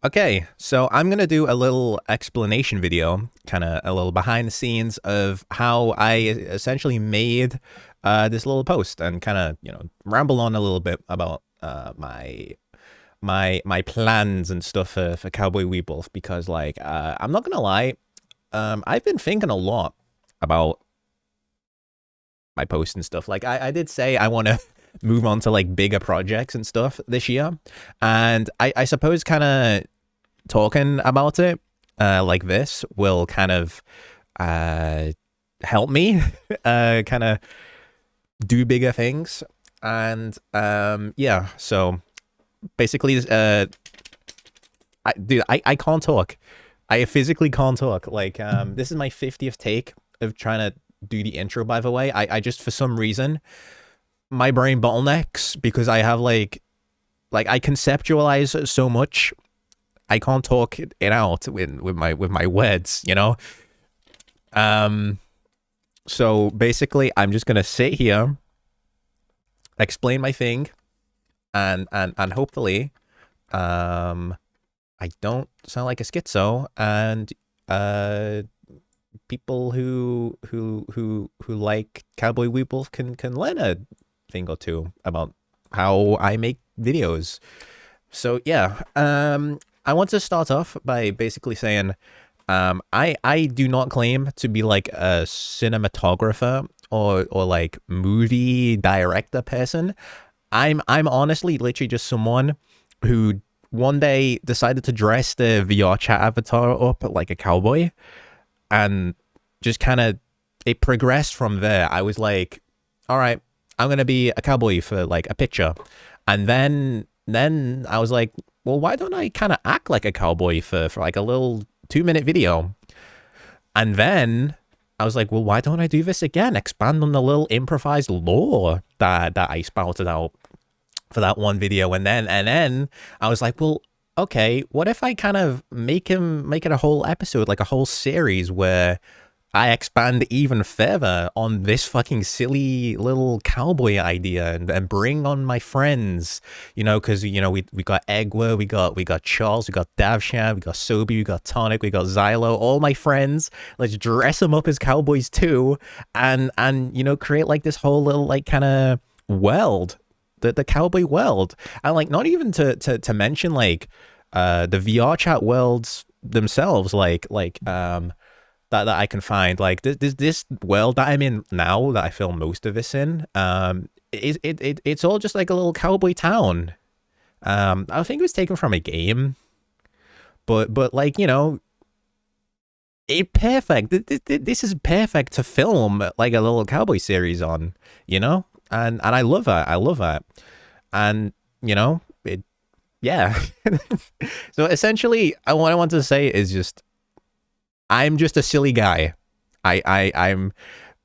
Okay, so I'm gonna do a little explanation video, kind of a little behind the scenes of how I essentially made this little post, and kind of ramble on a little bit about my plans and stuff for Cowboy Weeble, because I'm not gonna lie, I've been thinking a lot about my posts and stuff. Like I did say I want to move on to like bigger projects and stuff this year, and I suppose kind of talking about it like this will kind of uh, help me kind of do bigger things. And yeah, so basically, I can't talk. I physically can't talk. Like, this is my 50th take of trying to do the intro, by the way. I just, for some reason, my brain bottlenecks because I have I conceptualize so much. I can't talk it out with my words, you know? So basically I'm just gonna sit here, explain my thing, and hopefully I don't sound like a schizo, and people who like Cowboy Weeble can learn a thing or two about how I make videos. So yeah, I want to start off by basically saying I do not claim to be like a cinematographer or like movie director person. I'm honestly literally just someone who one day decided to dress the VR chat avatar up like a cowboy, and just kind of it progressed from there. I was like, all right, I'm gonna be a cowboy for like a picture, and then I was like, well, why don't I kind of act like a cowboy for like a little 2-minute video? And then I was like, well, why don't I do this again? Expand on the little improvised lore that I spouted out for that one video. And then I was like, well, okay, what if I kind of make it a whole episode, like a whole series where I expand even further on this fucking silly little cowboy idea, and bring on my friends, because we got Egwa, we got Charles, we got Davshan, we got Sobi, we got Tonic, we got Xylo, all my friends. Let's dress them up as cowboys too, and create like this whole little like kind of world, the cowboy world, and like not even to mention like the VR chat worlds themselves, that I can find, like this world that I'm in now, that I film most of this in, it's all just like a little cowboy town. I think it was taken from a game, but like it perfect. This is perfect to film like a little cowboy series on, and I love that. I love that, and it, yeah. So essentially, what I want to say is just, I'm just a silly guy. I'm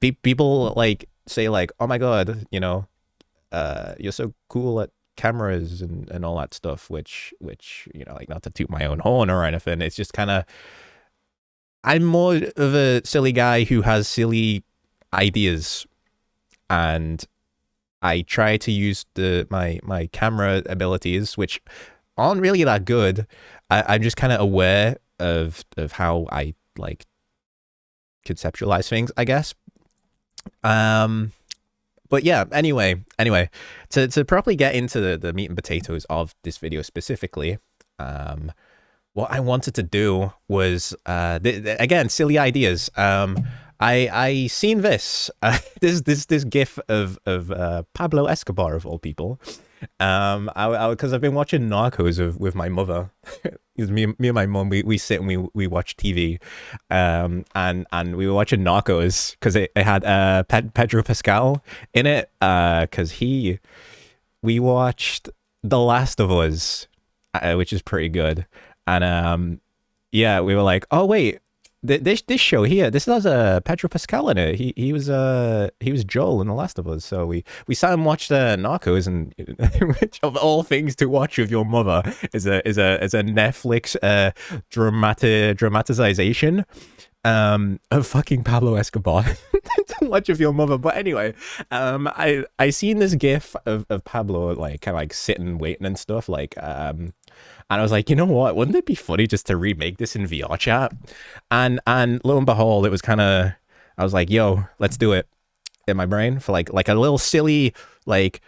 people like say like, oh my god, you're so cool at cameras and all that stuff, which like, not to toot my own horn or anything. It's just kind of, I'm more of a silly guy who has silly ideas, and I try to use my camera abilities, which aren't really that good. I'm just kind of aware of how I like conceptualize things, I guess. But yeah, anyway, to properly get into the meat and potatoes of this video specifically, what I wanted to do was again, silly ideas. I seen this this gif of Pablo Escobar, of all people. Because I've been watching Narcos with my mother. me and my mom, we sit and we watch TV, and we were watching Narcos because it had Pedro Pascal in it, because we watched The Last of Us, which is pretty good, and yeah, we were like, oh wait, this show here, this has Pedro Pascal in it. He was Joel in The Last of Us. So we sat and watched Narcos, and which of all things to watch with your mother is a Netflix dramatization of fucking Pablo Escobar to watch with your mother. But anyway, I seen this gif of Pablo like kind of like sitting waiting and stuff, like And I was like, you know what? Wouldn't it be funny just to remake this in VR chat? And lo and behold, it was kind of. I was like, yo, let's do it in my brain for like a little silly like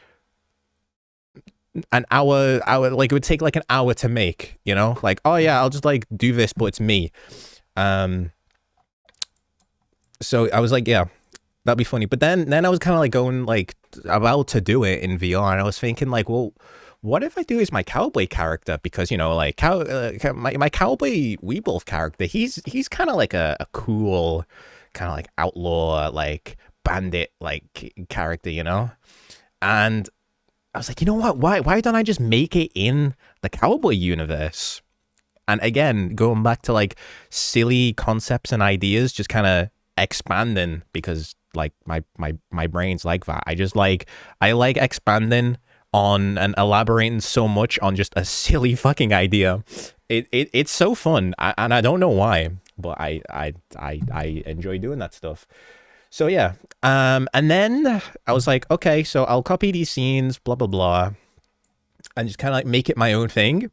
an hour like it would take like an hour to make, you know, like, oh yeah, I'll just like do this, but it's me. um so I was like, yeah, that'd be funny. But then I was kind of like going like about to do it in VR, and I was thinking like, well, what if I do as my cowboy character? Because, you know, like my cowboy Weeble character, he's kind of like a cool kind of like outlaw, like bandit like character, you know. And I was like, you know what? Why don't I just make it in the Cowboy universe? And again, going back to like silly concepts and ideas, just kind of expanding, because like my brain's like that. I like expanding on and elaborating so much on just a silly fucking idea. It's so fun, and I don't know why, but I enjoy doing that stuff. So yeah, and then I was like, okay, so I'll copy these scenes, blah blah blah, and just kind of like make it my own thing.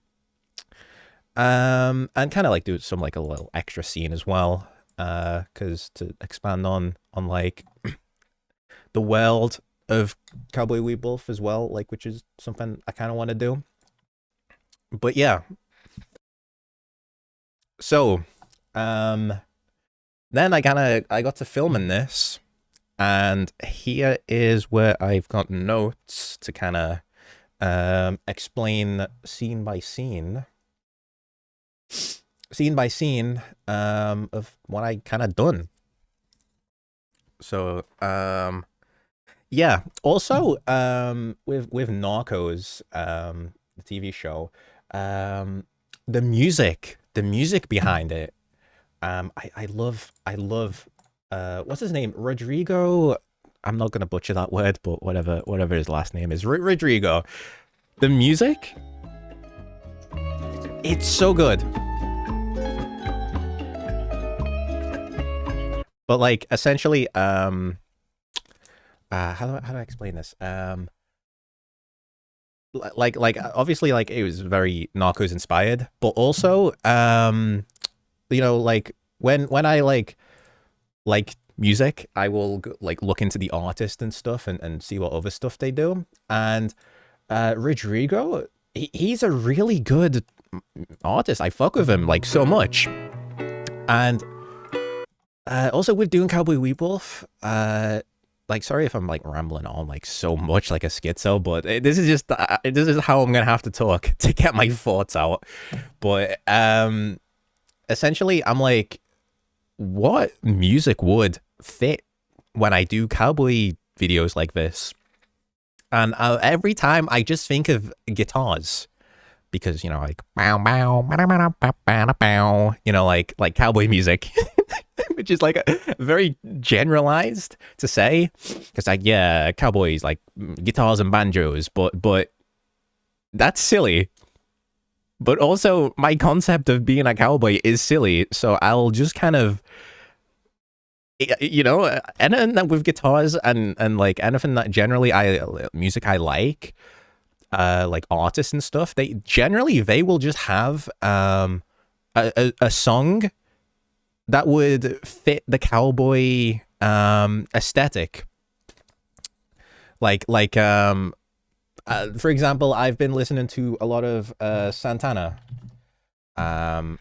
And kind of like do some like a little extra scene as well, because to expand on like the world of Cowboy Weeble as well, like, which is something I kind of want to do. But yeah, so then I got to filming this, and here is where I've got notes to kind of explain scene by scene of what I kind of done. So yeah, also with Narcos, the TV show, the music behind it, I love what's his name, Rodrigo. I'm not gonna butcher that word, but whatever his last name is, Rodrigo. The music, it's so good. But like essentially, how do I explain this? Like obviously like it was very Narcos inspired, but also you know, like when I like music, I will like look into the artist and stuff, and see what other stuff they do. And Rodrigo, he's a really good artist. I fuck with him like so much. And also with doing Cowboy Weeble, like, sorry if I'm like rambling on like so much like a schizo, but this is just this is how I'm gonna have to talk to get my thoughts out. But essentially, I'm like, what music would fit when I do cowboy videos like this? And every time I just think of guitars, because, you know, like bow bow bow bow bow, you know, like cowboy music. Which is like a very generalized to say, because like, yeah, cowboys like guitars and banjos, but that's silly. But also my concept of being a cowboy is silly, so I'll just kind of, you know, anything that with guitars and like anything that generally music I like artists and stuff, they will just have a song that would fit the cowboy aesthetic. For example, I've been listening to a lot of Santana. Again,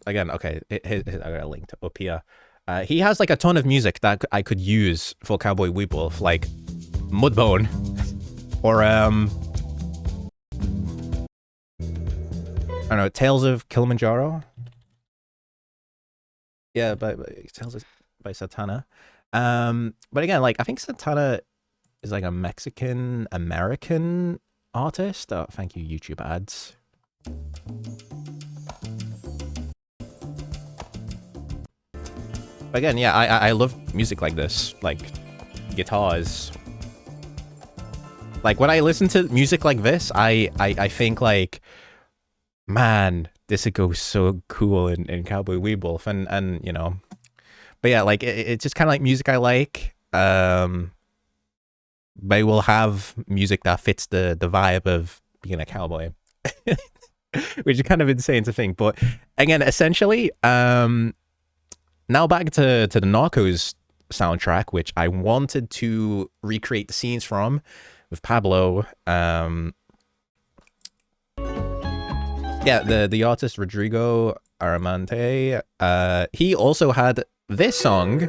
okay, I got a link to up here. He has like a ton of music that I could use for Cowboy Weeble, like Mudbone, or I don't know, Tales of Kilimanjaro. Yeah, but Tales by Santana. But again, like I think Santana is like a Mexican American artist. Oh, thank you, YouTube ads. Again, yeah, I love music like this, like guitars. Like when I listen to music like this, I think like, man, this would go so cool in Cowboy Weeble, and you know, but yeah, like it's just kind of like music I like. They will have music that fits the vibe of being a cowboy. which is kind of insane to think. But again, essentially, now back to the Narcos soundtrack, which I wanted to recreate the scenes from with Pablo. Yeah, the artist Rodrigo Aramante. He also had this song,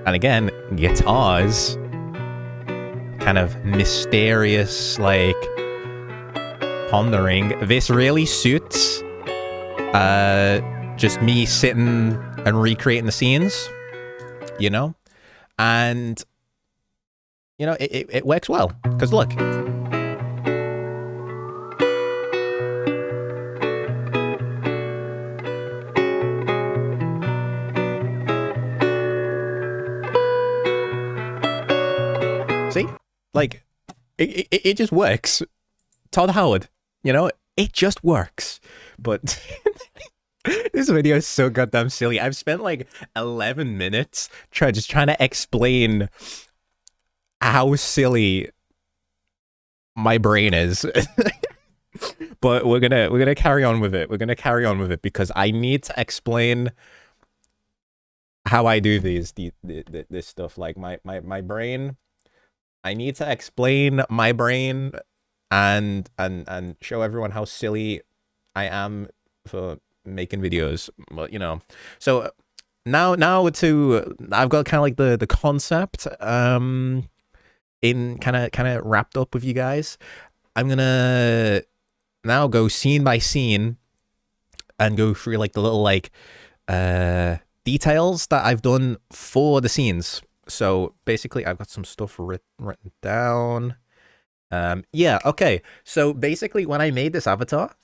and again, guitars, kind of mysterious, like pondering. This really suits just me sitting and recreating the scenes, you know, and you know it works well because look. See, like it just works. Todd Howard, you know, it just works. But this video is so goddamn silly. I've spent like 11 minutes trying to explain how silly my brain is. But we're gonna carry on with it. We're gonna carry on with it because I need to explain how I do this stuff. Like my brain. I need to explain my brain and show everyone how silly I am for making videos. But you know, so now I've got kind of like the concept in kind of wrapped up with you guys. I'm gonna now go scene by scene and go through like the little like details that I've done for the scenes. So basically I've got some stuff written down. Yeah, okay. So basically when I made this avatar,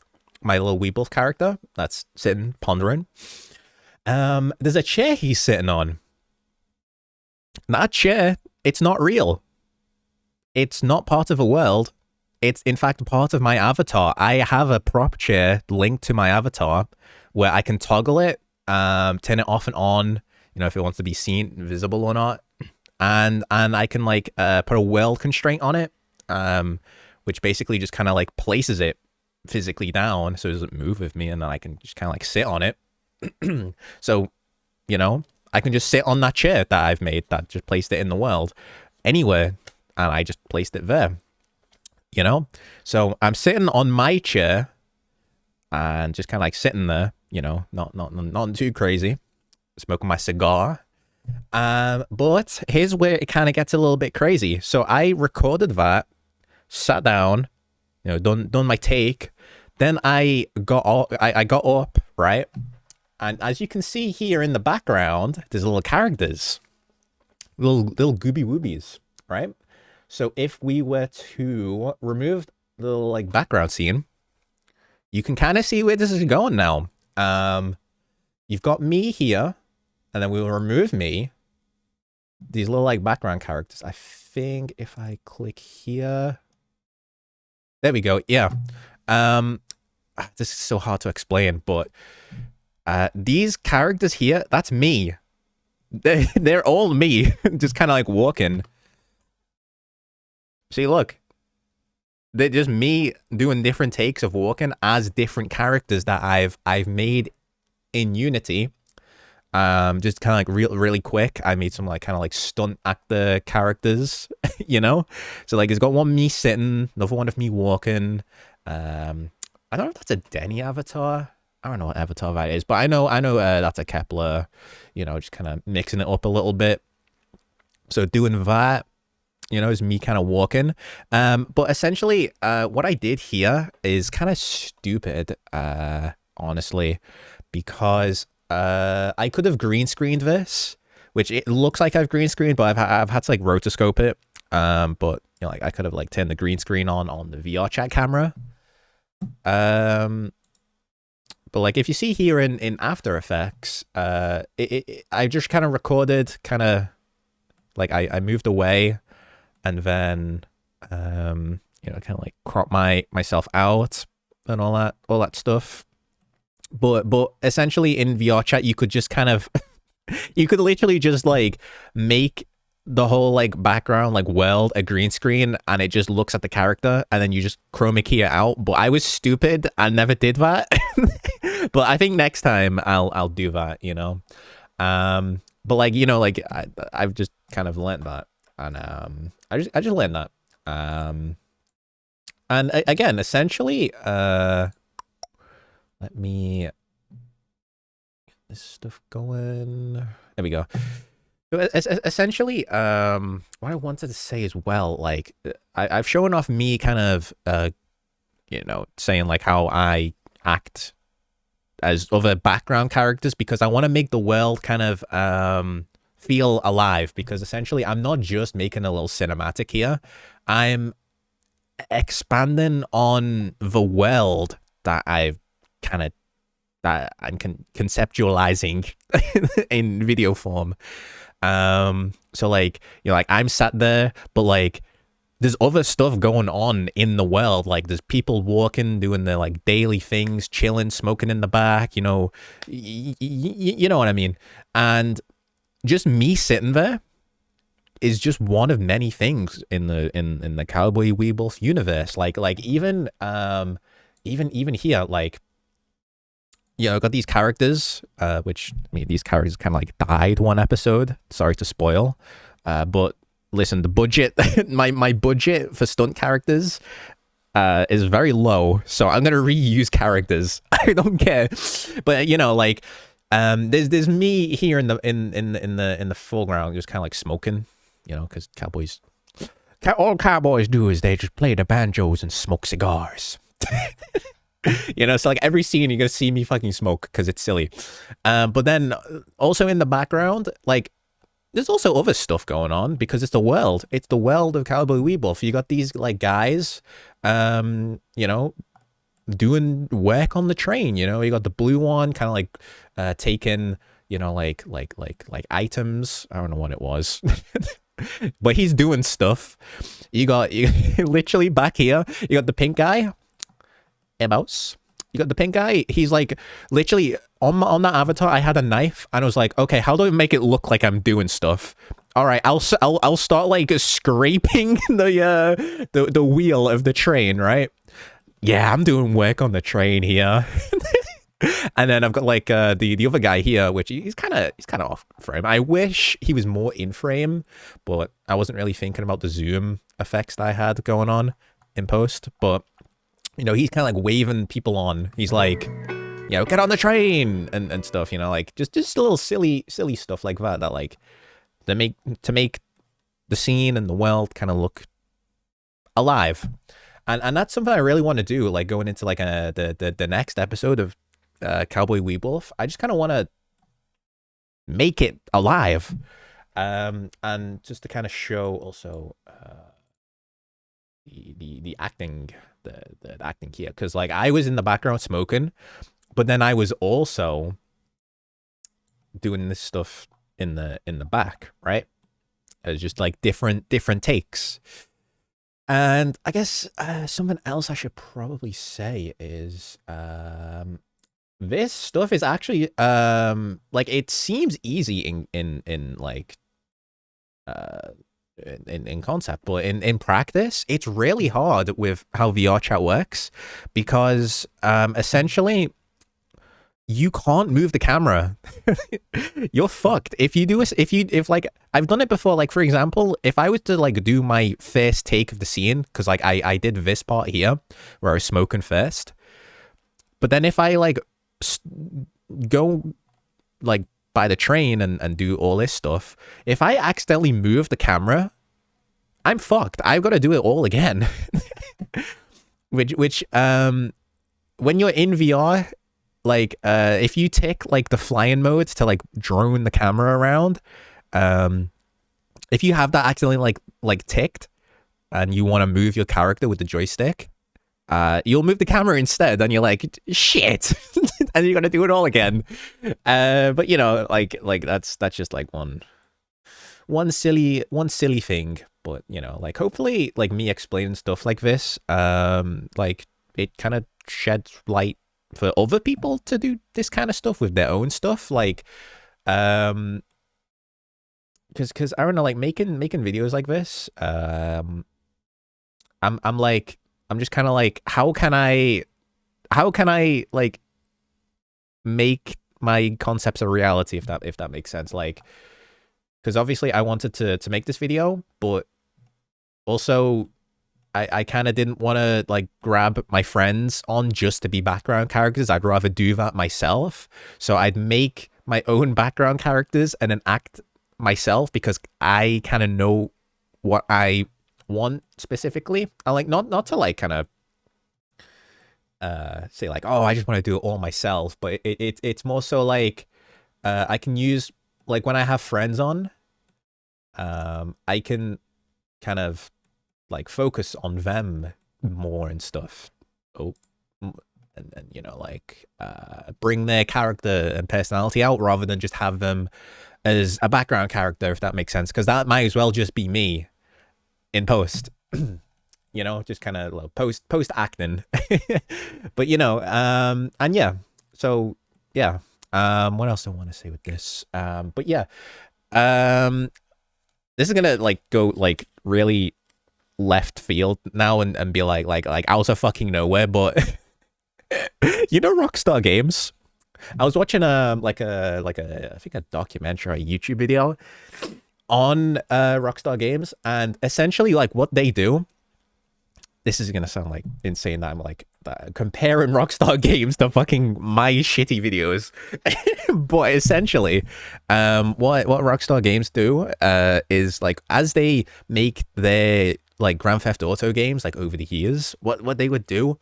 my little Weeble character that's sitting pondering, there's a chair he's sitting on. That chair, it's not real. It's not part of a world. It's in fact part of my avatar. I have a prop chair linked to my avatar where I can toggle it, turn it off and on, you know, if it wants to be seen, visible or not. And I can like put a world constraint on it, which basically just kind of like places it physically down so it doesn't move with me, and then I can just kind of like sit on it. So, you know, I can just sit on that chair that I've made that just placed it in the world anywhere, and I just placed it there, you know? So I'm sitting on my chair and just kind of like sitting there, you know, not too crazy, smoking my cigar. But here's where it kind of gets a little bit crazy. So I recorded that, sat down, you know, done my take. Then I got up, right? And as you can see here in the background, there's little characters, little gooby woobies, right? So if we were to remove the little like background scene, you can kind of see where this is going now. You've got me here. And then we will remove me. These little like background characters. I think if I click here. There we go. Yeah. This is so hard to explain, but these characters here, that's me. They're all me. Just kind of like walking. See, look. They're just me doing different takes of walking as different characters that I've made in Unity. Just kind of like really quick. I made some like kind of like stunt actor characters, you know? So like it's got one me sitting, another one of me walking. I don't know if that's a Denny avatar. I don't know what avatar that is, but I know that's a Kepler, you know, just kind of mixing it up a little bit. So doing that, you know, is me kind of walking. But essentially, what I did here is kind of stupid, honestly, because I could have green screened this, which it looks like I've green screened, but I've had to like rotoscope it. But you know, like I could have like turned the green screen on the VR chat camera. But like if you see here in After Effects, I just kind of recorded kind of like I moved away, and then you know, kind of like crop myself out and all that stuff. But essentially in VR chat, you could just kind of, you could literally just like make the whole like background like world a green screen and it just looks at the character and then you just chroma key it out. But I was stupid. I never did that. But I think next time I'll do that, you know. But like, you know, like I've just kind of learned that. And I just learned that. And again, essentially, let me get this stuff going. There we go. Essentially, what I wanted to say as well, like I've shown off me kind of, you know, saying like how I act as other background characters because I want to make the world kind of feel alive. Because essentially, I'm not just making a little cinematic here. I'm expanding on the world that I've kind of that I'm conceptualizing in video form. So like, you know, like I'm sat there, but like there's other stuff going on in the world. Like there's people walking, doing their like daily things, chilling, smoking in the back, you know, you know what I mean? And just me sitting there is just one of many things in the Cowboy Weeble universe. Like even here, like, you know, I got these characters, which, I mean, these characters kind of like died one episode. Sorry to spoil. But listen, the budget, my budget for stunt characters is very low. So I'm going to reuse characters. I don't care. But, you know, like, there's me here in the foreground, just kind of like smoking, you know, because all cowboys do is they just play the banjos and smoke cigars. You know, so like every scene you're gonna see me fucking smoke because it's silly. But then also in the background, like there's also other stuff going on because it's the world of Cowboy Weeble. You got these like guys, you know, doing work on the train. You know, you got the blue one kind of like taking, you know, like items. I don't know what it was. But he's doing stuff. You literally back here, you got the pink guy. Mouse. You got the pink guy. He's like literally on that avatar. I had a knife and I was like, okay, how do I make it look like I'm doing stuff? All right, I'll start like scraping the wheel of the train, right? Yeah, I'm doing work on the train here. And then I've got like the other guy here, which he's kind of off frame. I wish he was more in frame, but I wasn't really thinking about the zoom effects that I had going on in post. But you know, he's kind of like waving people on. He's like, you know, get on the train and stuff, you know, like just a little silly stuff like that like to make the scene and the world kind of look alive. And that's something I really want to do, like going into like the next episode of Cowboy Weeble. I just kind of want to make it alive. And just to kind of show also the acting, the acting here, because like I was in the background smoking, but then I was also doing this stuff in the back, right? It was just like different takes. And I guess something else I should probably say is this stuff is actually like it seems easy in like in concept, but in practice it's really hard with how VR chat works, because essentially you can't move the camera. You're fucked if you do if like I've done it before. Like for example, if I was to like do my first take of the scene, because like I did this part here where I was smoking first, but then if I like go like by the train and do all this stuff, if I accidentally move the camera, I'm fucked. I've got to do it all again. which when you're in VR, like if you tick like the flying mode to like drone the camera around, if you have that accidentally like ticked and you want to move your character with the joystick, you'll move the camera instead, and you're like, shit. And you got to do it all again. But you know, like that's just like one silly thing. But you know, like hopefully like me explaining stuff like this, like it kind of sheds light for other people to do this kind of stuff with their own stuff. Like because I don't know, like making videos like this, I'm like, I'm just kind of like, how can I like make my concepts a reality, if that makes sense, like, because obviously I wanted to make this video, but also I kind of didn't want to like grab my friends on just to be background characters. I'd rather do that myself. So I'd make my own background characters and then act myself, because I kind of know what I want specifically. I like not to like kind of say like, oh, I just want to do it all myself, but it's more so like I can use, like, when I have friends on, I can kind of like focus on them more and stuff. Oh, and you know, like bring their character and personality out rather than just have them as a background character, if that makes sense, because that might as well just be me in post. You know, just kind of like post acting. But you know, and yeah, so yeah, what else do I want to say with this? But yeah, this is gonna like go like really left field now and be like out of fucking nowhere, but you know, Rockstar Games. I was watching like a I think a documentary or a YouTube video on Rockstar Games, and essentially like what they do. This is gonna sound like insane that I'm like comparing Rockstar Games to fucking my shitty videos, but essentially, what Rockstar Games do is like, as they make their like Grand Theft Auto games like over the years, what they would do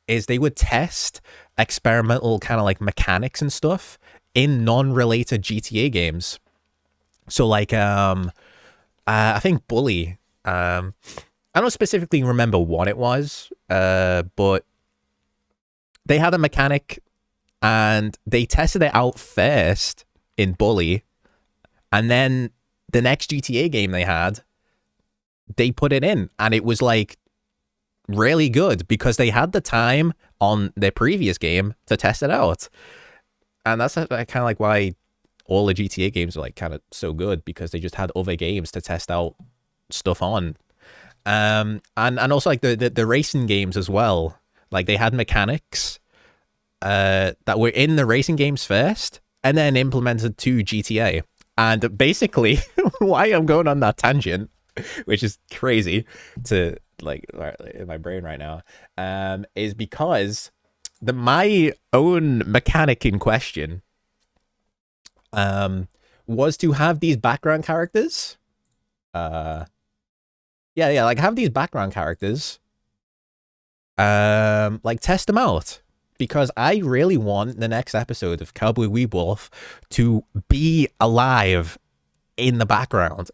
is they would test experimental kind of like mechanics and stuff in non-related GTA games. So like I think Bully, I don't specifically remember what it was, but they had a mechanic and they tested it out first in Bully, and then the next GTA game they had, they put it in, and it was like really good because they had the time on their previous game to test it out. And that's kind of like why all the GTA games are like kind of so good, because they just had other games to test out stuff on. And also like the racing games as well. Like they had mechanics that were in the racing games first and then implemented to GTA. And basically why I'm going on that tangent, which is crazy to like in my brain right now, is because my own mechanic in question was to have these background characters. Yeah, like have these background characters, like test them out, because I really want the next episode of Cowboy Weebwolf to be alive in the background.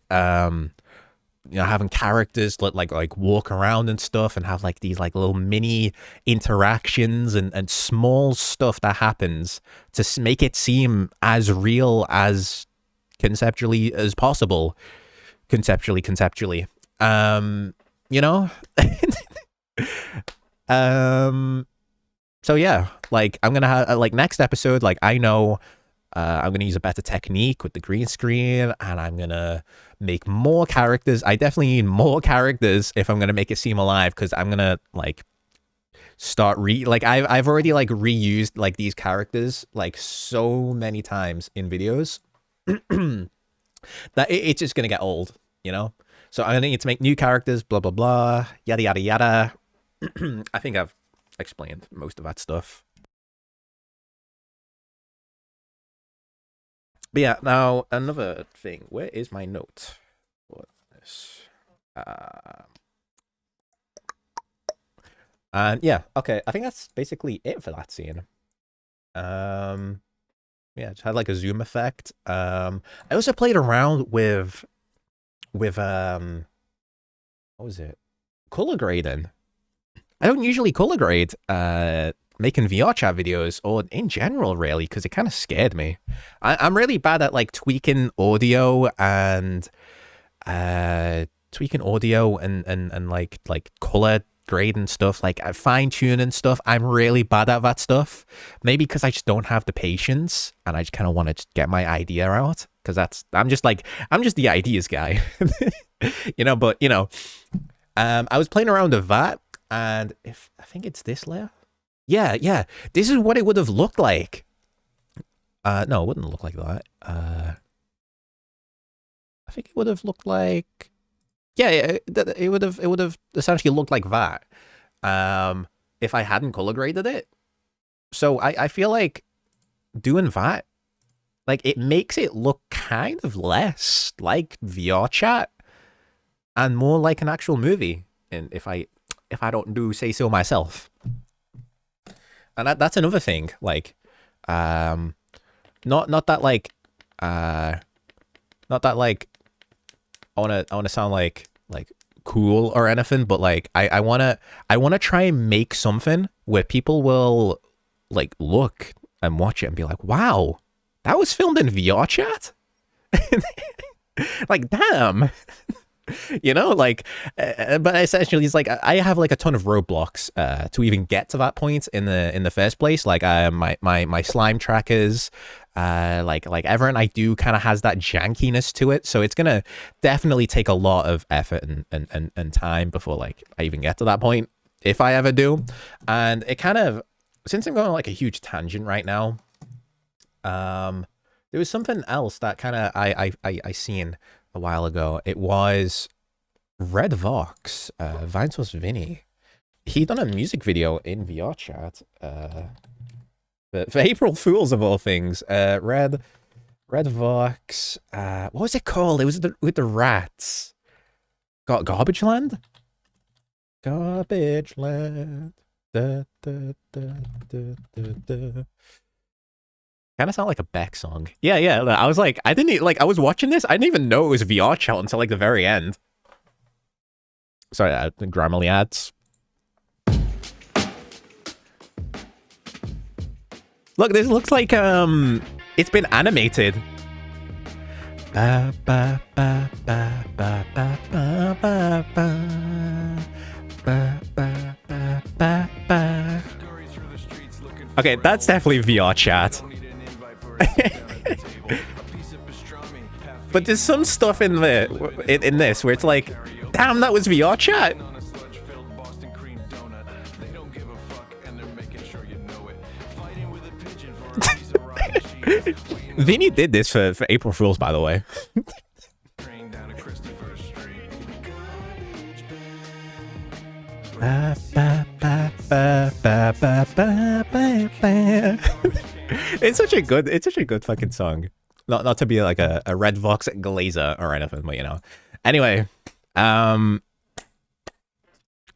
You know, having characters like walk around and stuff, and have like these like little mini interactions and small stuff that happens to make it seem as real as conceptually as possible. Conceptually. You know? So yeah, like I'm gonna have like next episode, like I know I'm gonna use a better technique with the green screen, and I'm gonna make more characters. I definitely need more characters if I'm gonna make it seem alive, because I'm gonna like start I've already like reused like these characters like so many times in videos that it's just gonna get old, you know? So I'm gonna need to make new characters, blah blah blah, yada yada yada. I think I've explained most of that stuff. But yeah, now another thing. Where is my note for this? And yeah, okay. I think that's basically it for that scene. Yeah, just had like a zoom effect. I also played around with what was it? Color grading. I don't usually color grade making VR chat videos, or in general really, because it kind of scared me. I'm really bad at like tweaking audio and like color grading stuff, like fine tuning stuff. I'm really bad at that stuff. Maybe because I just don't have the patience, and I just kind of want to get my idea out. Because I'm just the ideas guy, you know. But you know, I was playing around with that, and if I think it's this layer, yeah, this is what it would have looked like. No, it wouldn't look like that. I think it would have looked like, yeah, it would have essentially looked like that, if I hadn't color graded it. So I feel like doing that, like, it makes it look kind of less like VR chat and more like an actual movie. And if I don't do say so myself, and that's another thing, like, not that like I wanna sound like cool or anything, but like I wanna try and make something where people will like look and watch it and be like, wow, that was filmed in VR chat. Like, damn. You know, like, but essentially it's like I have like a ton of roadblocks to even get to that point in the first place. Like my slime trackers, like everything I do kind of has that jankiness to it, so it's gonna definitely take a lot of effort and time before like I even get to that point, if I ever do. And it kind of, since I'm going on like a huge tangent right now, there was something else that kind of I seen a while ago. It was Red Vox, Vinesource Vinny. He done a music video in VR chat. For April Fools of all things. Red Vox. What was it called? It was with the rats. Garbage Land? Garbage Land. Da, da, da, da, da, da. Kind of sound like a Beck song. Yeah. I was like, I was watching this. I didn't even know it was VR chat until like the very end. Sorry, Grammarly ads. Look, this looks like it's been animated. Okay, that's definitely VR chat. But there's some stuff in there, in this, where it's like, damn, that was VR chat. Vinny did this for April Fools, by the way. It's such a good fucking song. Not to be like a Red Vox glazer or anything, but you know. Anyway, I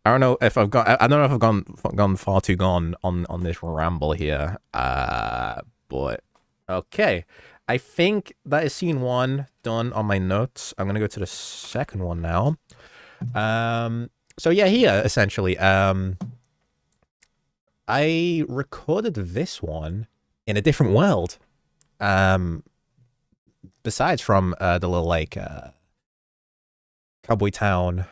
don't know if I've gone far too gone on this ramble here. But okay, I think that is scene one done on my notes. I'm gonna go to the second one now. So yeah, here essentially, I recorded this one in a different world. Besides from the little like Cowboy town,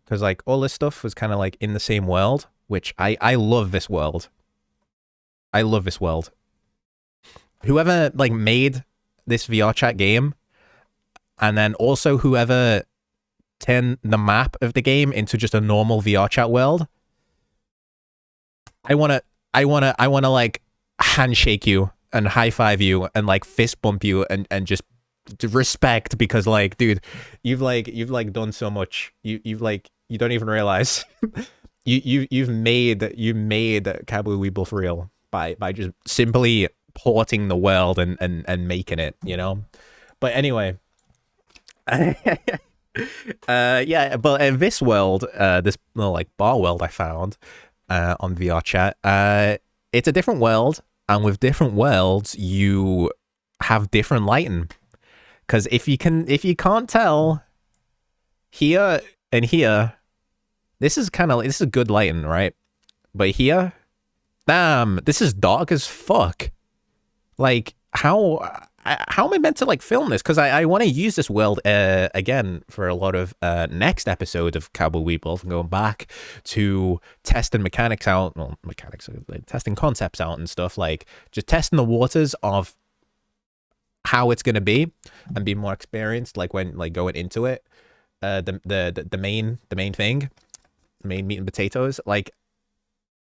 because like all this stuff was kind of like in the same world, which I love this world. I love this world. Whoever like made this VR chat game, and then also whoever turned the map of the game into just a normal VR chat world, I wanna like handshake you and high five you and like fist bump you and just respect, because like, dude, you've done so much. You don't even realize. you made Cowboy Weeble for real by just simply porting the world and making it, you know. But anyway, yeah, but in this world, this little like bar world I found on VR chat, it's a different world, and with different worlds you have different lighting. Because if you can't tell, here and here, this is good lighting, right? But here, damn, this is dark as fuck. Like, how how am I meant to like film this? Because I want to use this world again for a lot of next episode of Cowboy Weeble, and going back to testing mechanics out, well, mechanics, like testing concepts out and stuff, like just testing the waters of how it's gonna be and be more experienced, like when like going into it. The main thing, the main meat and potatoes. Like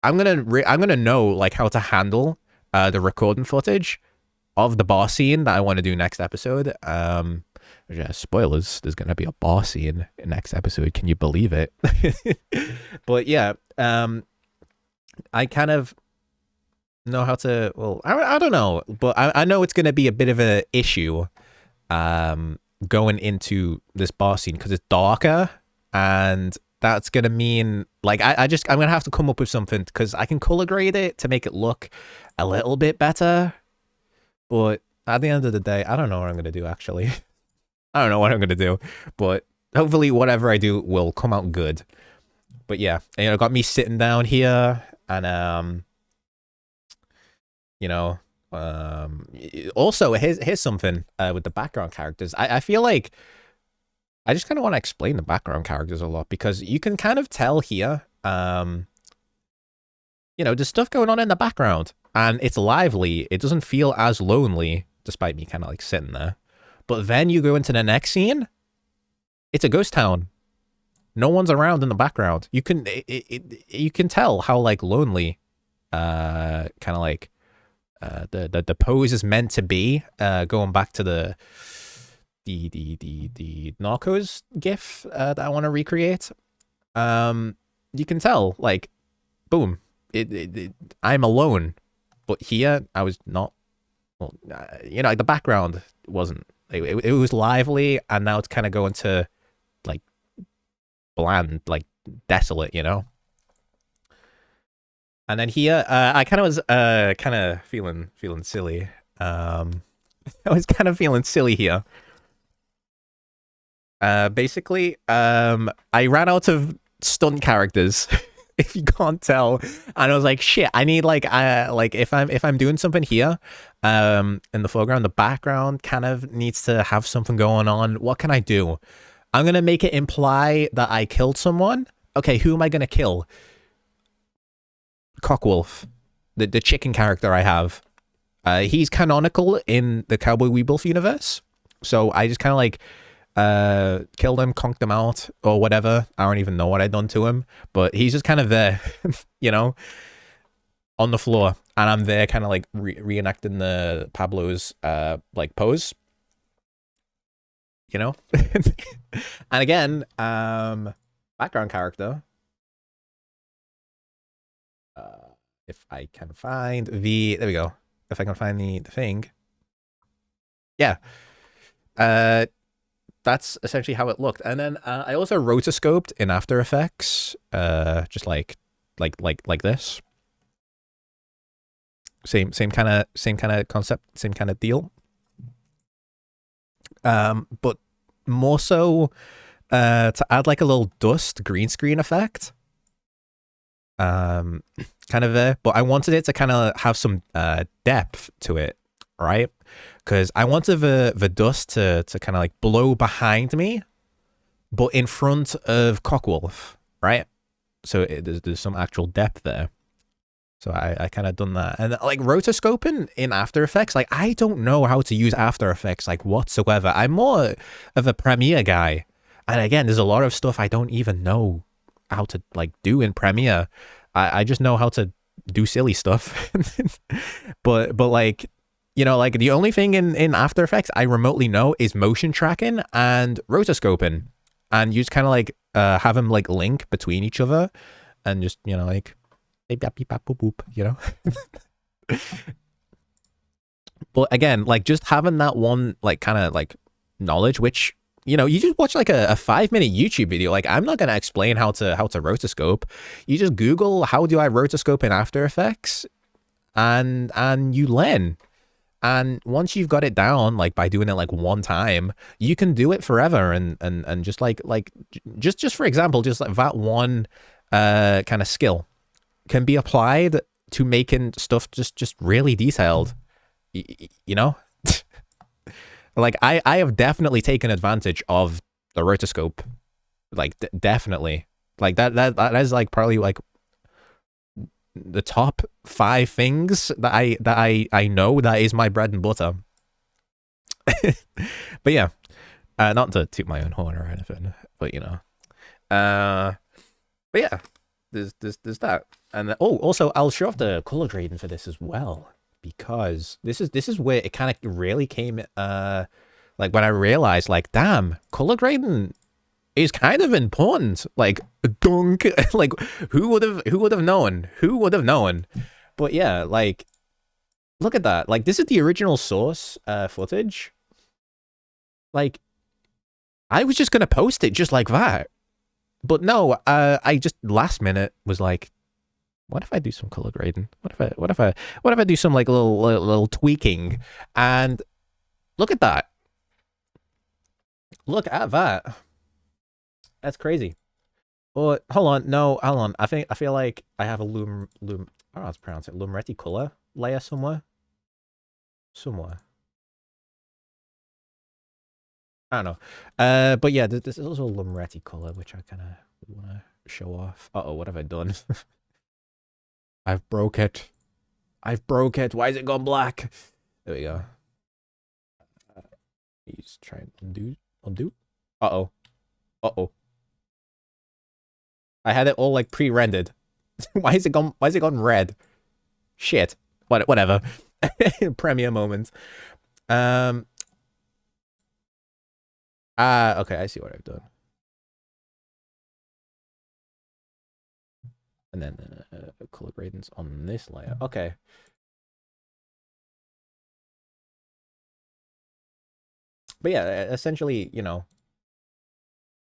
I'm gonna know like how to handle the recording footage of the boss scene that I want to do next episode. Yeah, spoilers, there's gonna be a boss scene in next episode. Can you believe it? But yeah, I kind of know how to. Well, I don't know, but I know it's gonna be a bit of an issue. Going into this boss scene because it's darker, and that's gonna mean like I'm gonna have to come up with something because I can color grade it to make it look a little bit better, but at the end of the day, I don't know what I'm gonna do actually. I don't know what I'm gonna do, but hopefully whatever I do will come out good. But yeah, you know, got me sitting down here and you know, also here's something with the background characters. I feel like I just kind of want to explain the background characters a lot because you can kind of tell here, you know, there's stuff going on in the background and it's lively. It doesn't feel as lonely despite me kind of like sitting there. But then you go into the next scene, it's a ghost town. No one's around in the background. You can you can tell how like lonely kind of like the pose is meant to be, going back to the Narcos gif that I want to recreate. You can tell like boom, I'm alone, but here I was not. Well, you know, like the background wasn't. It was lively, and now it's kind of going to like bland, like desolate, you know. And then here, I kind of was kind of feeling silly. I was kind of feeling silly here. Basically, I ran out of stunt characters, if you can't tell, and I was like, shit, I need like if I'm doing something here, in the foreground, the background kind of needs to have something going on. What can I do? I'm gonna make it imply that I killed someone. Okay, who am I gonna kill? Cockwolf, the chicken character I have. He's canonical in the Cowboy Weeble universe, so I just kind of like killed him, conked him out, or whatever. I don't even know what I'd done to him, but he's just kind of there, you know, on the floor, and I'm there kind of like reenacting the Pablo's like pose, you know. And again, background character. If I can find the, there we go. If I can find the thing. Yeah. That's essentially how it looked. And then I also rotoscoped in After Effects, just like this. Same kind of concept, same kind of deal. But more so to add like a little dust green screen effect. Kind of there, but I wanted it to kind of have some depth to it, right? Because I wanted the dust to kind of like blow behind me, but in front of Cockwolf, right? So there's some actual depth there. So I kind of done that. And like rotoscoping in After Effects, like I don't know how to use After Effects like whatsoever. I'm more of a Premiere guy. And again, there's a lot of stuff I don't even know how to like do in Premiere. I just know how to do silly stuff. but like, you know, like the only thing in After Effects I remotely know is motion tracking and rotoscoping. And you just kind of like have them like link between each other and just, you know, like beep, beep, boop, boop, you know. But again, like just having that one like kind of like knowledge, which, you know, you just watch like a 5-minute YouTube video. Like I'm not going to explain how to rotoscope. You just Google how do I rotoscope in After Effects and you learn. And once you've got it down, like by doing it like one time, you can do it forever. And just like just for example, just like that one kind of skill can be applied to making stuff just really detailed, you know. Like I have definitely taken advantage of the rotoscope. Like definitely. Like that is like probably like the top 5 things that I know that is my bread and butter. But yeah, not to toot my own horn or anything, but you know, but yeah, there's that, and also I'll show off the color grading for this as well, because this is where it kind of really came, like when I realized, like, damn, color grading is kind of important. Like, dunk, like who would have known? Who would have known? But yeah, like, look at that. Like, this is the original source footage. Like, I was just gonna post it just like that, but no, I just last minute was like, what if I do some color grading? What if I do some like little tweaking? And look at that. Look at that. That's crazy. But hold on, no, hold on. I feel like I have a I don't know how to pronounce it. Lumretti color layer somewhere. I don't know. But yeah, this is also a Lumretti color, which I kind of want to show off. Uh oh, what have I done? I've broke it. I've broke it. Why is it gone black? There we go. He's trying to undo. Uh oh. Uh oh. I had it all like pre-rendered. Why is it gone red? Shit. Whatever. Premiere moments. Okay, I see what I've done. And then color gradings on this layer. Okay. But yeah, essentially, you know,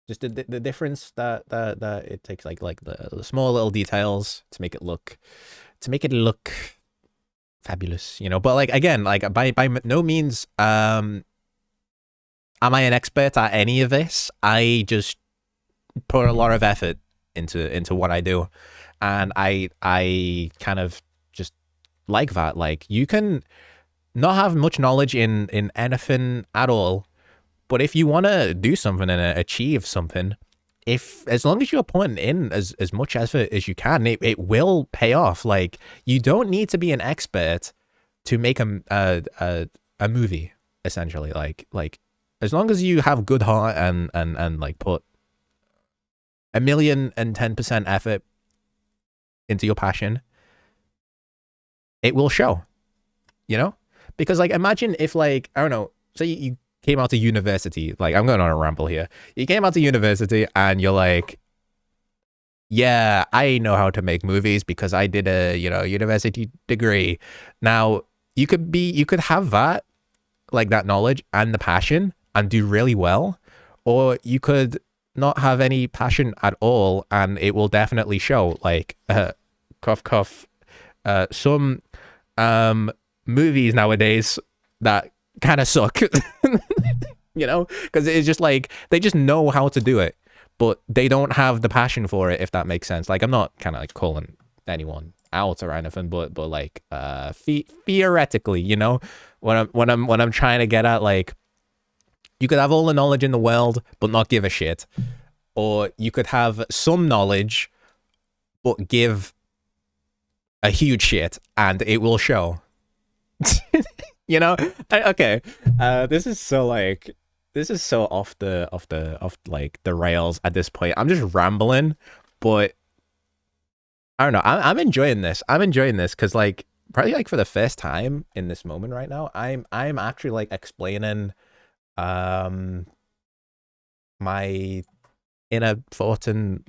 just the difference that it takes, like the small little details to make it look fabulous, you know. But like, again, like by no means am I an expert at any of this. I just put a lot of effort into what I do, and I kind of just like that. Like, you can not have much knowledge in anything at all, but if you want to do something and achieve something, as long as you're putting in as much effort as you can, it will pay off. Like, you don't need to be an expert to make a movie, essentially. Like as long as you have good heart and like put 1,010% effort into your passion, it will show, you know? Because like, imagine if, like, I don't know, say you came out to university, like, I'm going on a ramble here. You came out to university and you're like, yeah, I know how to make movies because I did a, you know, university degree. Now, you could have that, like, that knowledge and the passion and do really well, or you could not have any passion at all and it will definitely show. Like, cough cough, some movies nowadays that kind of suck. You know, because it's just like, they just know how to do it, but they don't have the passion for it, if that makes sense. Like, I'm not kind of like calling anyone out or anything, but like, theoretically, you know, when I'm trying to get at, like, you could have all the knowledge in the world but not give a shit, or you could have some knowledge but give a huge shit and it will show. You know? Okay. This is so off like the rails at this point. I'm just rambling, but I don't know. I'm enjoying this. I'm enjoying this because, like, probably like for the first time in this moment right now, I'm actually like explaining my inner thoughts and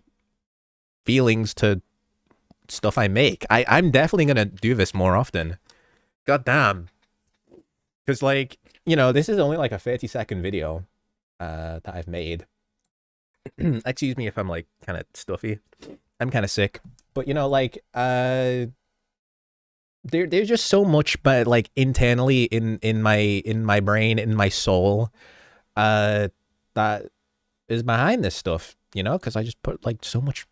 feelings to stuff I make. I'm definitely gonna do this more often. God damn. Because, like, you know, this is only like a 30-second video that I've made. Excuse me if I'm like kind of stuffy. I'm kind of sick. But, you know, like, there's just so much, but like internally in my brain, in my soul, that is behind this stuff, you know, because I just put like so much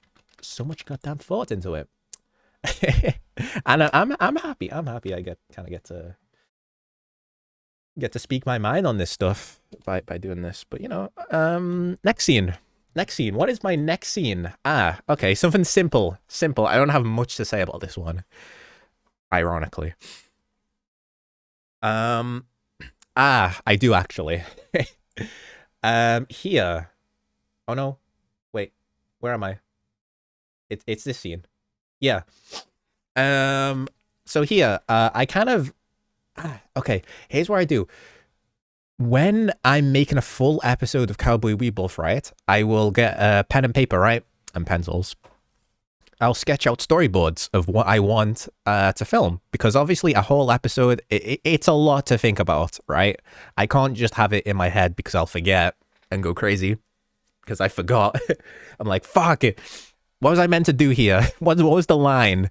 goddamn thought into it. And I'm happy. I get to get to speak my mind on this stuff by doing this. But you know, next scene. Next scene. What is my next scene? Ah, okay, something simple. Simple. I don't have much to say about this one. Ironically. I do actually. Here. Oh no. Wait. Where am I? It's this scene. Yeah. So here, I kind of okay, here's what I do. When I'm making a full episode of Cowboy Weeble, right, I will get a pen and paper, right, and pencils. I'll sketch out storyboards of what I want to film, because obviously a whole episode, it's a lot to think about, right? I can't just have it in my head because I'll forget and go crazy because I forgot. I'm like, fuck it. What was I meant to do here? What was the line?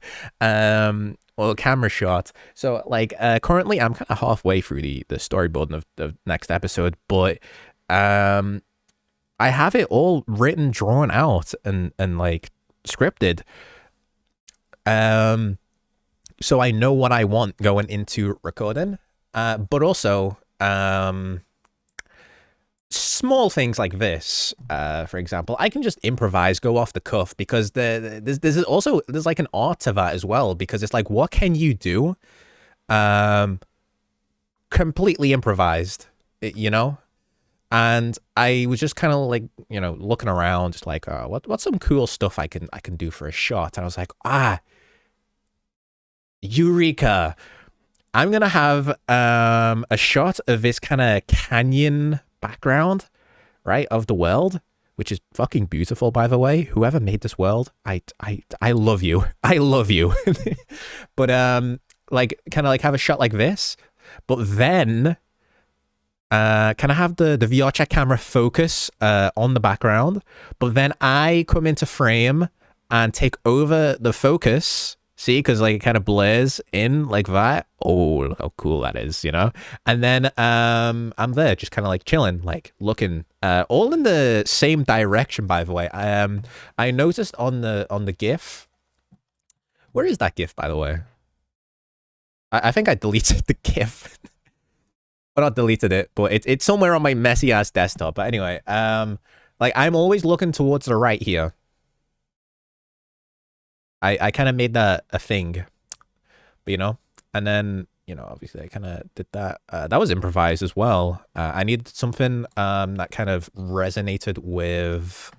Or camera shot. So like currently I'm kind of halfway through the storyboard of the next episode, but I have it all written, drawn out, and like scripted. So I know what I want going into recording. But also small things like this, for example, I can just improvise, go off the cuff, because there's like an art to that as well, because it's like, what can you do completely improvised, you know? And I was just kind of like, you know, looking around, just like, what's some cool stuff I can do for a shot? And I was like, Eureka! I'm gonna have a shot of this kind of canyon background, right, of the world, which is fucking beautiful, by the way. Whoever made this world, I love you. I love you. But like kind of like have a shot like this, but then can I have the VR chat camera focus on the background, but then I come into frame and take over the focus. See, because like it kind of blurs in like that. Oh, look how cool that is, you know? And then I'm there just kind of like chilling, like looking all in the same direction, by the way. I noticed on the GIF. Where is that GIF, by the way? I think I deleted the GIF. But not deleted it, but it's somewhere on my messy ass desktop. But anyway, like I'm always looking towards the right here. I kind of made that a thing, but, you know, and then, you know, obviously I kind of did that. That was improvised as well. I needed something that kind of resonated with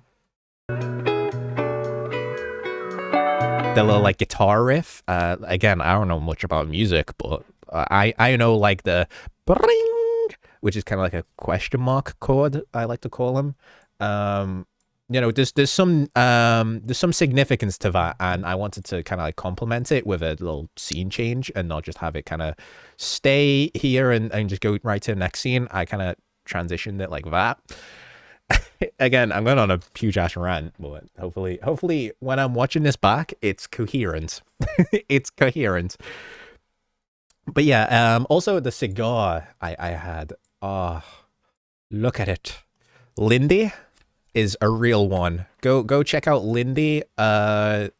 the little like guitar riff. Again, I don't know much about music, but I know like the bring, which is kind of like a question mark chord, I like to call them. You know, there's some significance to that, and I wanted to kind of like complement it with a little scene change and not just have it kind of stay here and just go right to the next scene. I kind of transitioned it like that. Again, I'm going on a huge ass rant, but hopefully when I'm watching this back, it's coherent. It's coherent. But yeah, also the cigar I had. Oh, look at it. Lindy is a real one. Go check out Lindy. They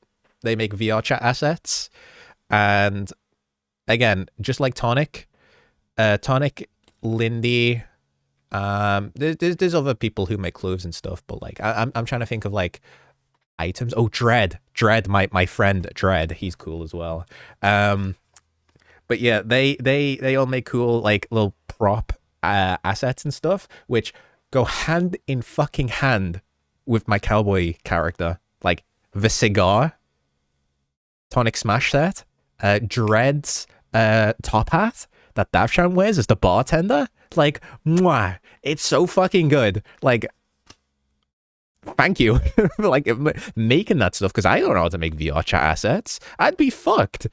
make VR chat assets, and again, just like Tonic, Lindy. There's other people who make clothes and stuff, but like I'm trying to think of like items. Oh, Dread, my friend Dread, he's cool as well. But yeah, they all make cool like little prop assets and stuff, which go hand in fucking hand with my cowboy character. Like the cigar, Tonic Smash set, Dread's top hat that Davshan wears as the bartender. Like, mwah, it's so fucking good. Like, thank you for like making that stuff, because I don't know how to make VR chat assets. I'd be fucked.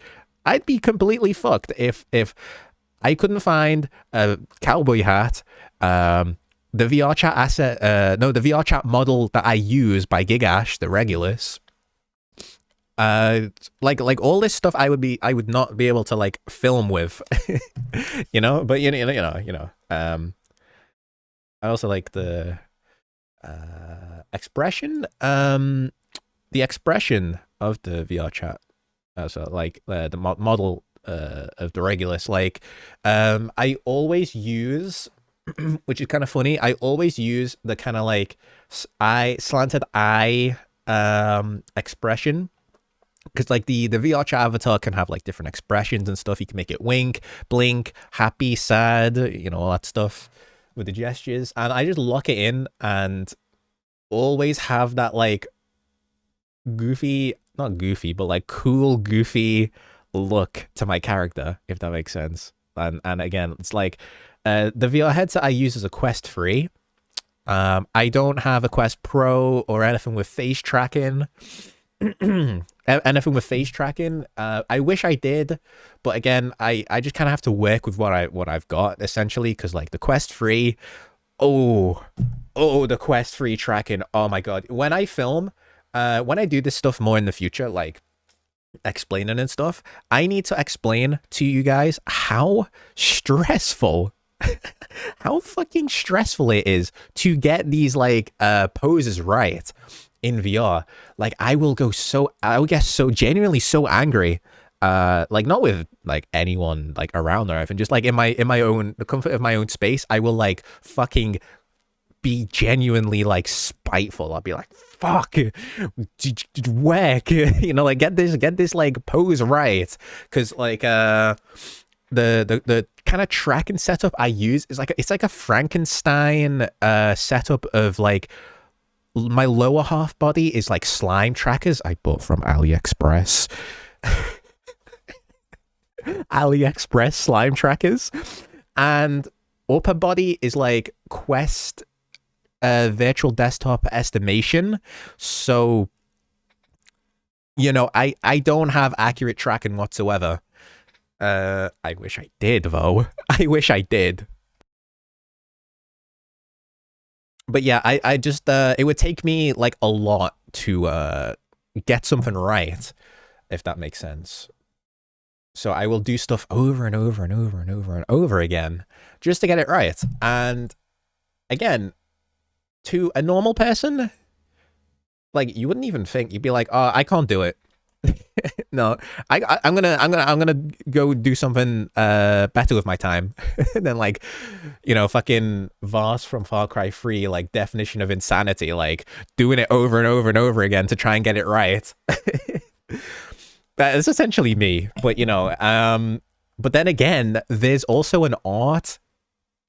I'd be completely fucked if I couldn't find a cowboy hat, the VR chat asset, no, the VR chat model that I use by Gigash, the Regulus. Like all this stuff I would not be able to like film with, you know. But you know. I also like the expression, the expression of the VR chat. So like the model of the Regulus. Like, I always use, which is kind of funny. I always use the kind of like slanted eye expression, because like the VR chat avatar can have like different expressions and stuff. You can make it wink, blink, happy, sad, you know, all that stuff with the gestures, and I just lock it in and always have that like goofy, not goofy, but like cool, goofy look to my character, if that makes sense. And again, it's like the VR headset I use is a Quest 3. I don't have a Quest Pro or anything with face tracking. Anything with face tracking. I wish I did, but again, I just kind of have to work with what I've got essentially, because like the Quest 3, the Quest 3 tracking. Oh my god, when I film, when I do this stuff more in the future, like explaining and stuff, I need to explain to you guys how stressful how fucking stressful it is to get these like poses right in VR. Like I will get so genuinely so angry, like not with like anyone like around or anything, just like in my own, the comfort of my own space, I will like fucking be genuinely like spiteful. I'll be like, fuck, whack, you know, like get this like pose right, because like the kind of tracking setup I use is like, it's like a Frankenstein setup of like, my lower half body is like slime trackers I bought from AliExpress. AliExpress slime trackers, and upper body is like Quest virtual desktop estimation. So, you know, I don't have accurate tracking whatsoever. I wish I did though. I wish I did. But yeah, I just it would take me like a lot to get something right, if that makes sense. So I will do stuff over and over and over and over and over again just to get it right. And again, to a normal person, like you wouldn't even think, you'd be like, oh, I can't do it. No, I'm gonna go do something better with my time than like, you know, fucking Voss from Far Cry 3, like definition of insanity, like doing it over and over and over again to try and get it right. That is essentially me, but you know, but then again, there's also an art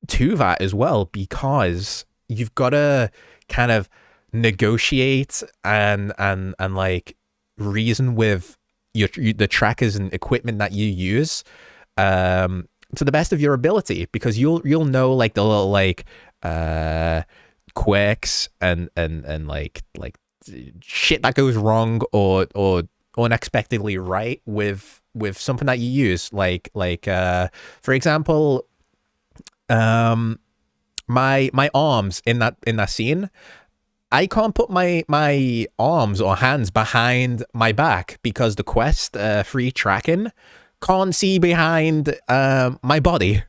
to that as well, because you've got to kind of negotiate and like reason with the trackers and equipment that you use to the best of your ability, because you'll know like the little like quirks and like shit that goes wrong or unexpectedly right with something that you use, like for example, my arms in that scene, I can't put my arms or hands behind my back because the Quest 3 tracking can't see behind my body.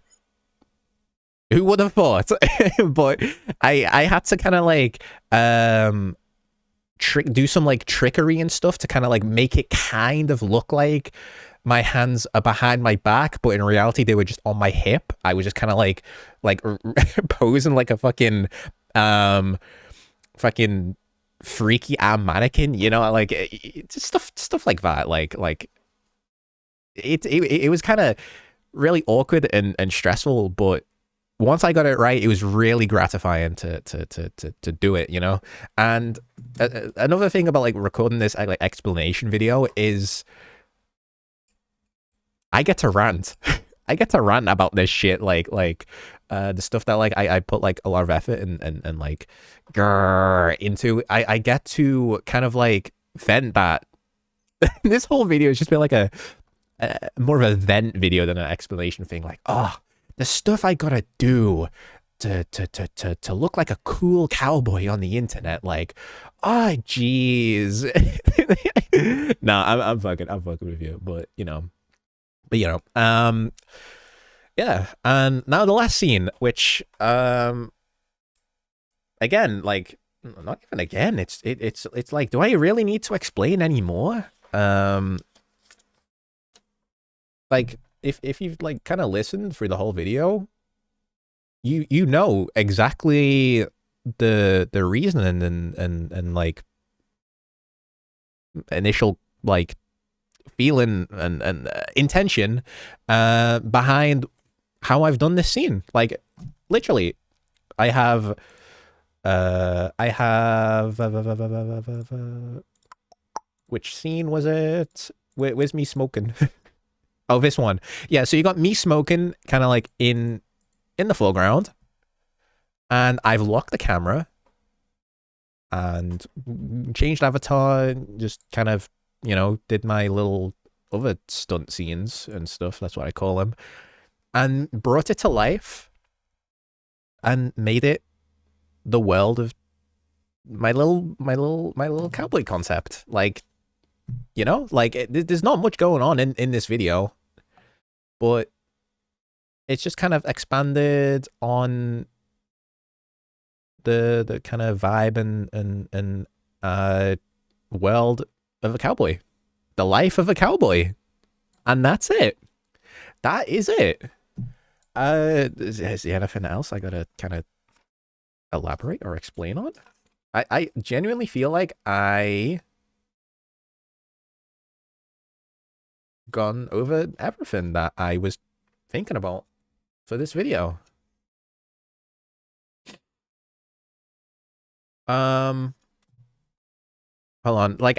Who would have thought? But I had to kind of like do some like trickery and stuff to kind of like make it kind of look like my hands are behind my back, but in reality they were just on my hip. I was just kind of like posing like a fucking freaky mannequin, you know, like just stuff like that. Like it was kind of really awkward and stressful, but once I got it right, it was really gratifying to do it, you know. And another thing about like recording this like explanation video is I get to rant. I get to rant about this shit, like the stuff that like I put like a lot of effort and like into. I get to kind of like vent that. This whole video has just been like a more of a vent video than an explanation thing. Like, oh, the stuff I gotta do to look like a cool cowboy on the internet. Like, oh, jeez. No, I'm fucking with you, but you know. Yeah, and now the last scene, which again, like not even again, it's like, do I really need to explain any more? like if you've like kind of listened through the whole video, you know exactly the reason and like initial like feeling and intention behind how I've done this scene. Like literally, I have which scene was it? Where's me smoking? Oh, this one. Yeah, so you got me smoking kind of like in the foreground, and I've locked the camera and changed avatar, just kind of, you know, did my little other stunt scenes and stuff, that's what I call them, and brought it to life and made it the world of my little cowboy concept. Like, you know, like there's not much going on in this video, but it's just kind of expanded on the kind of vibe and world of a cowboy, the life of a cowboy, and that's it. That is it. Is there anything else I gotta kind of elaborate or explain on? I genuinely feel like I gone over everything that I was thinking about for this video. Hold on. Like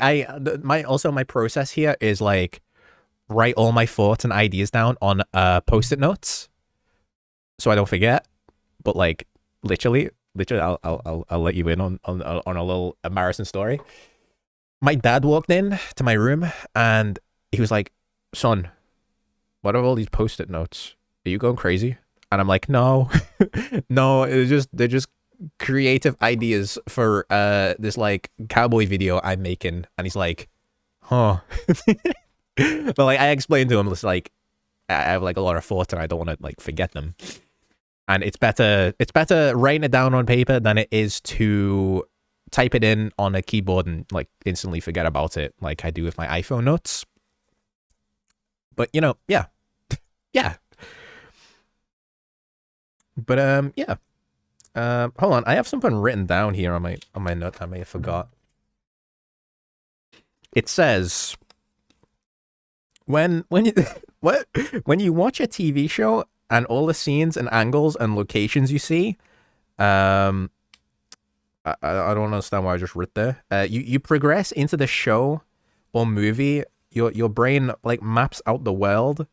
my process here is like write all my thoughts and ideas down on post-it notes so I don't forget. But like literally I'll let you in on a little embarrassing story. My dad walked in to my room and he was like, "Son, what are all these post-it notes? Are you going crazy?" And I'm like, "No." No, they're just creative ideas for this like cowboy video I'm making. And he's like, "Huh." But like I explained to him, it's like I have like a lot of thoughts and I don't want to like forget them. And it's better writing it down on paper than it is to type it in on a keyboard and like instantly forget about it like I do with my iPhone notes. But you know, yeah. Yeah. But yeah. Hold on, I have something written down here on my note I may have forgot. It says when you when you watch a TV show and all the scenes and angles and locations you see, I don't understand why I just wrote there. You progress into the show or movie, your brain like maps out the world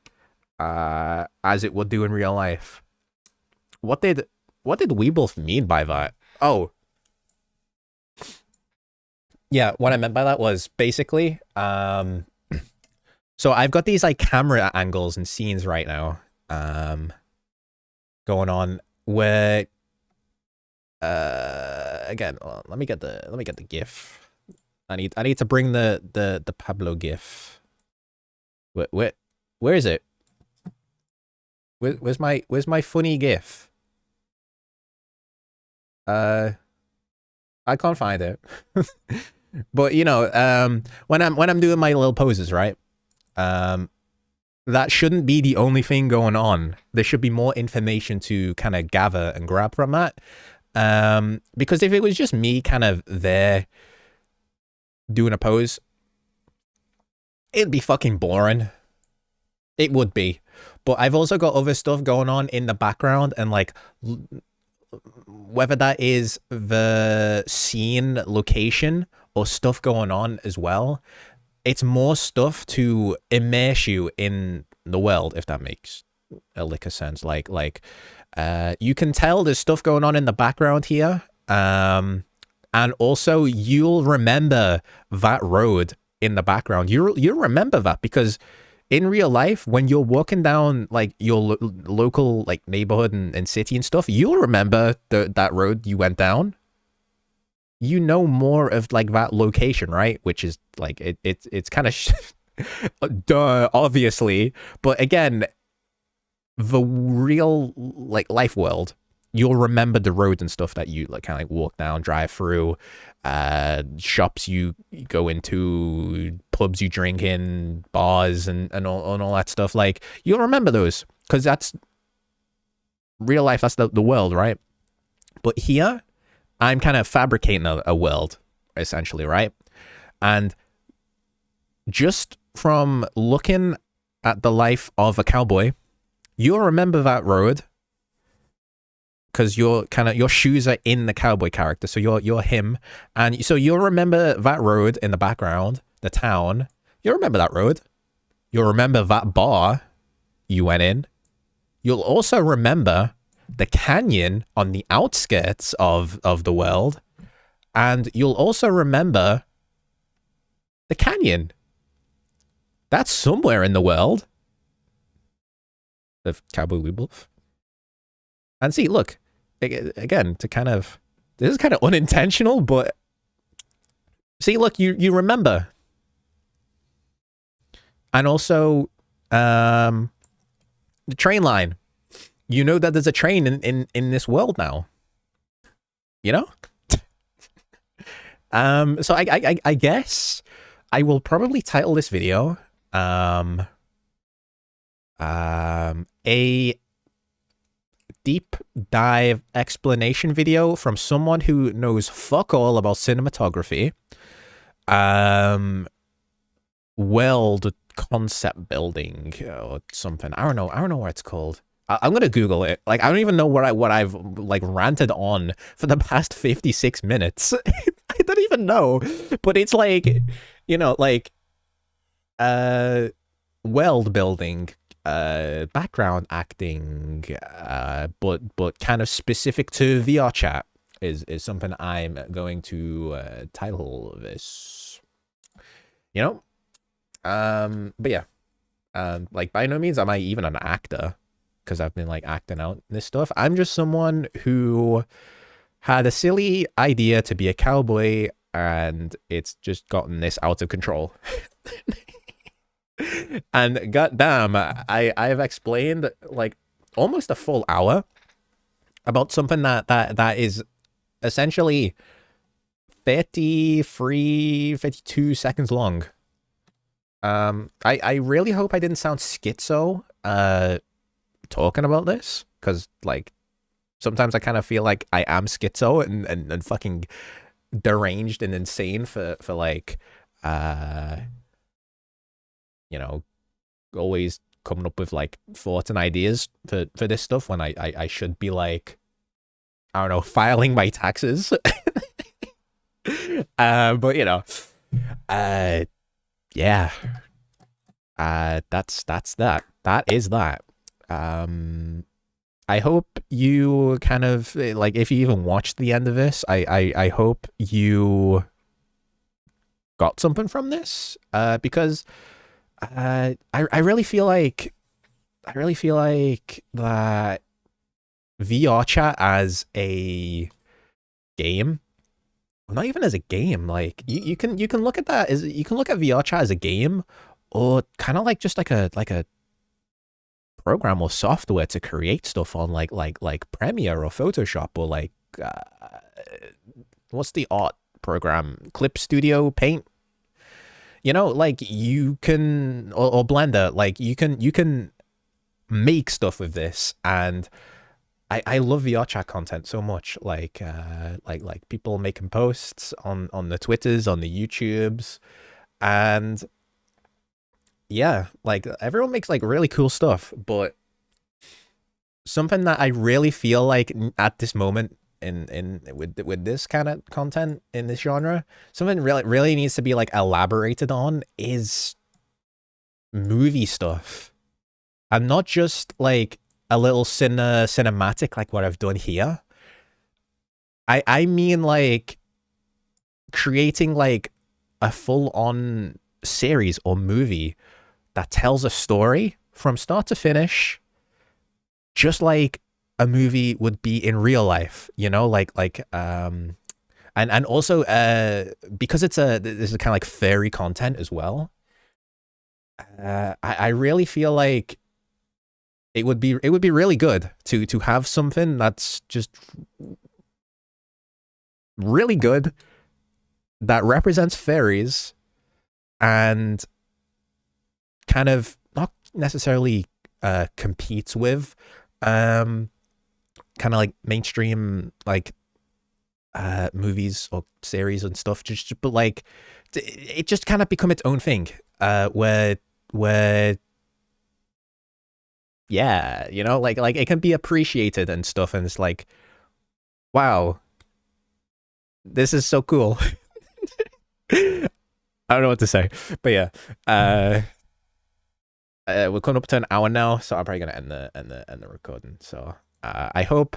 as it would do in real life. What did we both mean by that? Oh. Yeah, what I meant by that was basically, so I've got these like camera angles and scenes right now, going on where, again, let me get the GIF. I need to bring the Pablo GIF. Where is it? Where's my funny GIF? I can't find it. But you know, when I'm doing my little poses, right? That shouldn't be the only thing going on. There should be more information to kind of gather and grab from that. Because if it was just me kind of there doing a pose, it'd be fucking boring. It would be. But I've also got other stuff going on in the background, and like whether that is the scene location or stuff going on as well, it's more stuff to immerse you in the world, if that makes a lick of sense. Like you can tell there's stuff going on in the background here, and also you'll remember that road in the background. You'll remember that because in real life, when you're walking down like your local like neighborhood and city and stuff, you'll remember that road you went down. You know more of like that location, right? Which is like it's kind of duh, obviously. But again, the real like life world you'll remember the roads and stuff that you like kind of like walk down, drive through, shops you go into, pubs you drink in, bars and all that stuff. Like you'll remember those because that's real life. That's the world, right? But here, I'm kind of fabricating a world essentially, right? And just from looking at the life of a cowboy, you'll remember that road because your shoes are in the cowboy character, so you're him, and so you'll remember that road in the background, the town. You'll remember that road. You'll remember that bar you went in. You'll also remember the canyon on the outskirts of the world, and you'll also remember the canyon. That's somewhere in the world of Cowboy Weeble. And see, look, again, to kind of, this is kind of unintentional, but see, look, you remember. And also, the train line. You know that there's a train in this world now. You know? So I guess I will probably title this video, a deep dive explanation video from someone who knows fuck all about cinematography, world concept building or something. I don't know what it's called. I'm gonna Google it. Like I don't even know what I've like ranted on for the past 56 minutes. I don't even know, but it's like, you know, like world building, background acting, but kind of specific to VR chat is something I'm going to title this. You know, but yeah, like by no means am I even an actor because I've been like acting out this stuff. I'm just someone who had a silly idea to be a cowboy, and it's just gotten this out of control. And goddamn, I've explained like almost a full hour about something that is essentially 52 seconds long. I really hope I didn't sound schizo talking about this, because like sometimes I kind of feel like I am schizo and fucking deranged and insane for like you know, always coming up with like thoughts and ideas for this stuff when I should be like, I don't know, filing my taxes. But you know, yeah, that's that. That is that. I hope you kind of like, if you even watched the end of this, I hope you got something from this, because I really feel like that VR chat as a game, well, not even as a game, like you can look at that as, you can look at VR chat as a game, or kind of like just like a program or software to create stuff on, like Premiere or Photoshop, or like what's the art program, Clip Studio, Paint, you know, like you can, or Blender, like you can make stuff with this. And I love VR chat content so much, like people making posts on the Twitters, on the YouTubes, and yeah, like everyone makes like really cool stuff. But something that I really feel like at this moment with this kind of content in this genre, something really needs to be like elaborated on is movie stuff, and not just like a little cinematic like what I've done here. I mean like creating like a full-on series or movie that tells a story from start to finish, just like a movie would be in real life, you know, and also because this is kind of like furry content as well. I really feel like it would be really good to have something that's just really good, that represents fairies and kind of not necessarily competes with kind of like mainstream like movies or series and stuff, just but like it just kind of become its own thing, where yeah, like it can be appreciated and stuff, and it's like, wow, this is so cool. I don't know what to say, but yeah, we're coming up to an hour now, so I'm probably gonna end the recording. So I hope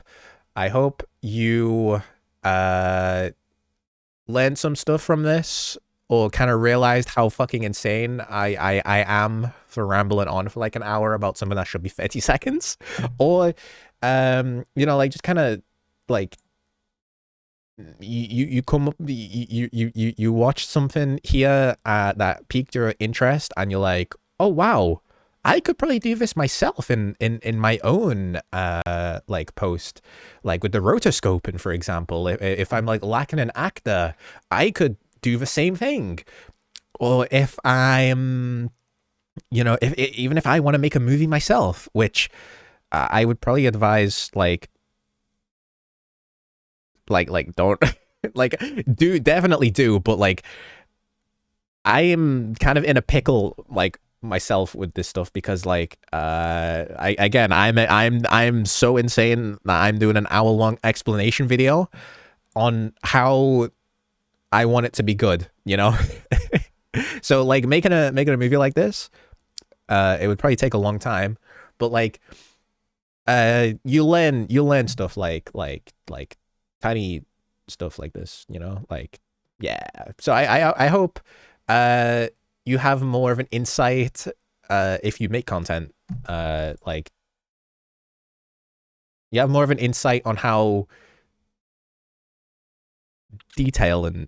you learned some stuff from this, or kind of realized how fucking insane I am for rambling on for like an hour about something that should be 30 seconds, or like just kind of like you come up, you watch something here that piqued your interest, and you're like, oh wow, I could probably do this myself in my own like post, like with the rotoscoping, for example. If I'm like lacking an actor, I could do the same thing. Or if I'm, if even if I want to make a movie myself, which I would probably advise, like don't like definitely do, but like I am kind of in a pickle like myself with this stuff, because like I'm so insane that I'm doing an hour-long explanation video on how I want it to be good, so like making a movie like this, it would probably take a long time, but like you learn stuff like tiny stuff like this, like, yeah. So I hope you have more of an insight if you make content, like you have more of an insight on how detail and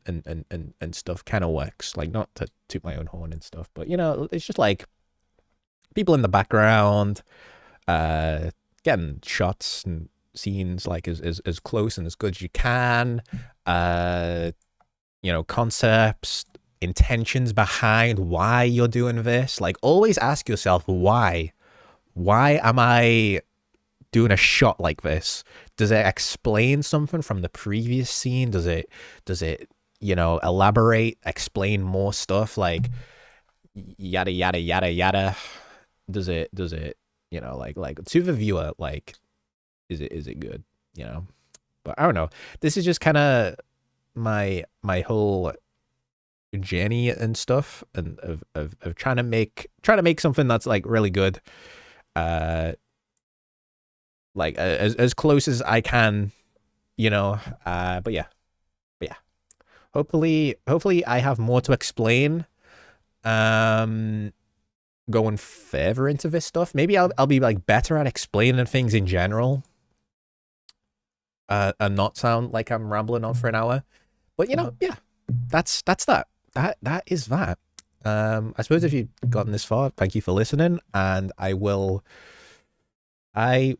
stuff kind of works. Like, not to toot my own horn and stuff, but it's just like people in the background, getting shots and scenes like as close and as good as you can, concepts, intentions behind why you're doing this. Like, always ask yourself, why am I doing a shot like this? Does it explain something from the previous scene? Does it elaborate, explain more stuff, like yada yada yada yada? Does it like to the viewer, like, is it good, but I don't know. This is just kind of my whole journey and stuff, and of trying to make something that's like really good, like as close as I can, but yeah, hopefully I have more to explain going further into this stuff. Maybe I'll be like better at explaining things in general, and not sound like I'm rambling on for an hour. But yeah, that's that. That is that. I suppose if you've gotten this far, thank you for listening, and I will end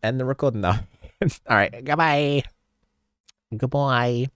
the recording now. All right, goodbye. Goodbye.